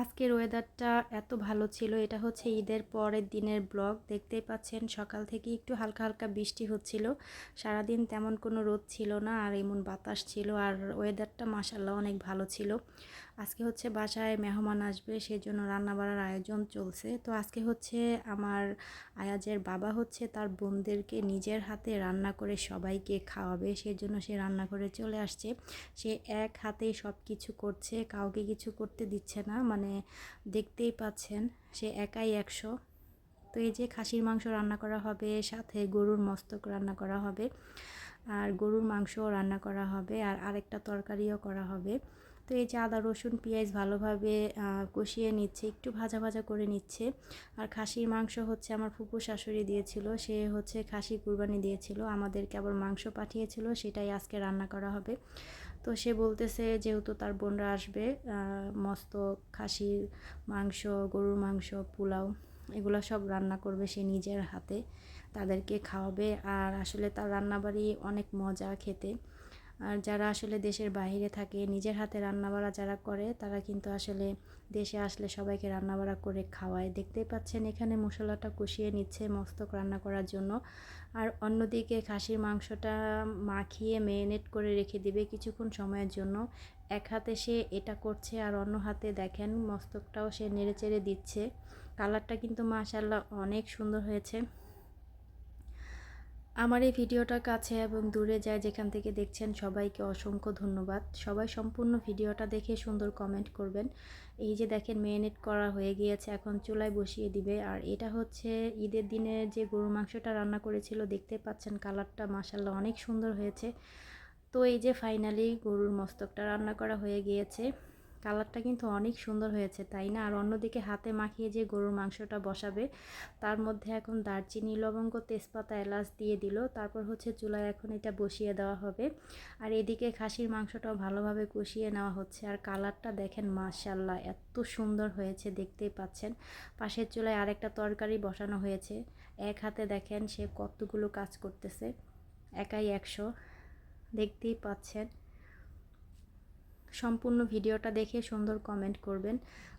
আজকের ওয়েদারটা এত ভালো ছিল। এটা হচ্ছে ঈদের পরের দিনের ব্লগ। দেখতেই পাচ্ছেন সকাল থেকে একটু হালকা হালকা বৃষ্টি হচ্ছিল। সারাদিন তেমন কোনো রোদ ছিল না, আর এমন বাতাস ছিল, আর ওয়েদারটা মাশাআল্লাহ অনেক ভালো ছিল। আজকে হচ্ছে বাসায় মেহমান আসবে, সেজন্য রান্না বাড়ার আয়োজন চলছে। তো আজকে হচ্ছে আমার আয়াজের বাবা হচ্ছে তার বোনদেরকে নিজের হাতে রান্না করে সবাইকে খাওয়াবে, সেজন্য সে রান্না করে চলে আসছে। সে এক হাতেই সব কিছু করছে, কাউকে কিছু করতে দিচ্ছে না, মানে দেখতেই পাচ্ছেন সে একাই 100। তো এই যে খাসির মাংস রান্না করা হবে, সাথে গরুর মস্তক রান্না করা হবে, আর গরুর মাংসও রান্না করা হবে, আর আরেকটা তরকারিও করা হবে। তো এই যে আদা রসুন পেঁয়াজ ভালোভাবে কষিয়ে নিচ্ছে, একটু ভাজা ভাজা করে নিচ্ছে। আর খাসির মাংস হচ্ছে আমার ফুপু শাশুড়ি দিয়েছিল, সে হচ্ছে খাসি কুরবানি দিয়েছিল, আমাদেরকে আবার মাংস পাঠিয়েছিল, সেটাই আজকে রান্না করা হবে। তো সে বলতেছে যেহেতু তার বোনরা আসবে, মস্তক, খাসির মাংস, গরুর মাংস, পোলাও এগুলো সব রান্না করবে সে নিজের হাতে, তাদেরকে খাওয়াবে। আর আসলে তার রান্নাবাড়ি অনেক মজা খেতে। আর যারা আসলে দেশের বাইরে থাকে, নিজের হাতে রান্নাবাড়া যারা করে, তারা কিন্তু আসলে দেশে আসলে সবাইকে রান্নাবাড়া করে খাওয়ায়। দেখতেই পাচ্ছেন এখানে মশলাটা কষিয়ে নিচ্ছে মস্তক রান্না করার জন্য। আর অন্যদিকে খাসির মাংসটা মাখিয়ে ম্যারিনেট করে রেখে দিবে কিছুক্ষণ সময়ের জন্য। এক হাতে সে এটা করছে, আর অন্য হাতে দেখেন মস্তকটাও সে নেড়েচেড়ে দিচ্ছে। কালারটা কিন্তু মাশাআল্লাহ অনেক সুন্দর হয়েছে। আমার এই ভিডিওটা কাছে এবং দূরে যায় যেখান থেকে দেখছেন সবাইকে অসংখ্য ধন্যবাদ। সবাই সম্পূর্ণ ভিডিওটা দেখে সুন্দর কমেন্ট করবেন। এই যে দেখেন ম্যারিনেট করা হয়ে গিয়েছে, এখন চুলায় বসিয়ে দিবে। আর এটা হচ্ছে ঈদের দিনে যে গরুর মাংসটা রান্না করেছিল, দেখতে পাচ্ছেন কালারটা মাশাআল্লাহ অনেক সুন্দর হয়েছে। তো এই যে ফাইনালি গরুর মস্তকটা রান্না করা হয়ে গিয়েছে। কালারটা কিন্তু অনেক সুন্দর হয়েছে, তাই না? আর অন্যদিকে হাতে মাখিয়ে যে গরুর মাংসটা বসাবে, তার মধ্যে এখন দারচিনি, লবঙ্গ, তেজপাতা, এলাচ দিয়ে দিল। তারপর হচ্ছে চুলায় এখন এটা বসিয়ে দেওয়া হবে। আর এদিকে খাসির মাংসটাও ভালোভাবে কষিয়ে নেওয়া হচ্ছে। আর কালারটা দেখেন মাশাআল্লাহ এত সুন্দর হয়েছে, দেখতেই পাচ্ছেন। পাশের চুলায় আরেকটা তরকারি বসানো হয়েছে। এক হাতে দেখেন সে কতগুলো কাজ করতেছে, একাই 100। দেখতেই পাচ্ছেন। সম্পূর্ণ ভিডিওটা দেখে সুন্দর কমেন্ট করবেন।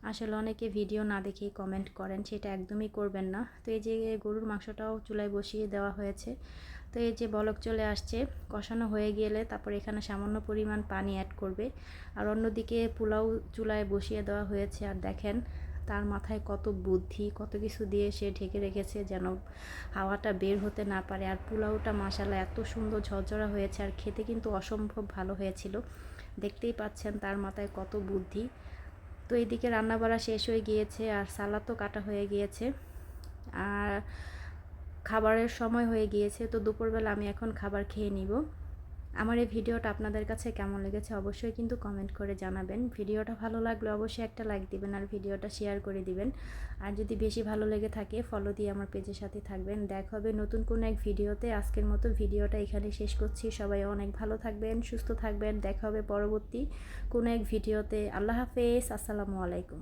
আসলে অনেকে ভিডিও না দেখেই কমেন্ট করেন, সেটা একদমই করবেন না। তো এই যে গরুর মাংসটাও চুলায় বসিয়ে দেওয়া হয়েছে। তো এই যে বলক চলে আসছে, কষানো হয়ে গেলে তারপর এখানে সামান্য পরিমাণ পানি অ্যাড করবে। আর অন্যদিকে পোলাও চুলায় বসিয়ে দেওয়া হয়েছে। আর দেখেন তার মাথায় কত বুদ্ধি, কত কিছু দিয়ে সে ঢেকে রেখেছে যেন হাওয়াটা বের হতে না পারে। আর পোলাওটা মাশাআল্লাহ এত সুন্দর ঝরঝরা হয়েছে, আর খেতে কিন্তু অসম্ভব ভালো হয়েছিল। দেখতেই পাচ্ছেন তার মাথায় কত বুদ্ধি। তো এইদিকে রান্নাবাড়া শেষ হয়ে গিয়েছে, আর সালাদও কাটা হয়ে গিয়েছে, আর খাবারের সময় হয়ে গিয়েছে। তো দুপুরবেলা আমি এখন খাবার খেয়ে নিব। আমার এই ভিডিওটা আপনাদের কাছে কেমন লেগেছে অবশ্যই কিন্তু কমেন্ট করে জানাবেন। ভিডিওটা ভালো লাগলে অবশ্যই একটা লাইক দিবেন, আর ভিডিওটা শেয়ার করে দিবেন। আর যদি বেশি ভালো লেগে থাকে ফলো দিয়ে আমার পেজের সাথে থাকবেন। দেখা হবে নতুন কোনো এক ভিডিওতে। আজকের মতো ভিডিওটা এখানে শেষ করছি। সবাই অনেক ভালো থাকবেন, সুস্থ থাকবেন। দেখা হবে পরবর্তী কোনো এক ভিডিওতে। আল্লাহ হাফেজ, আসসালামু আলাইকুম।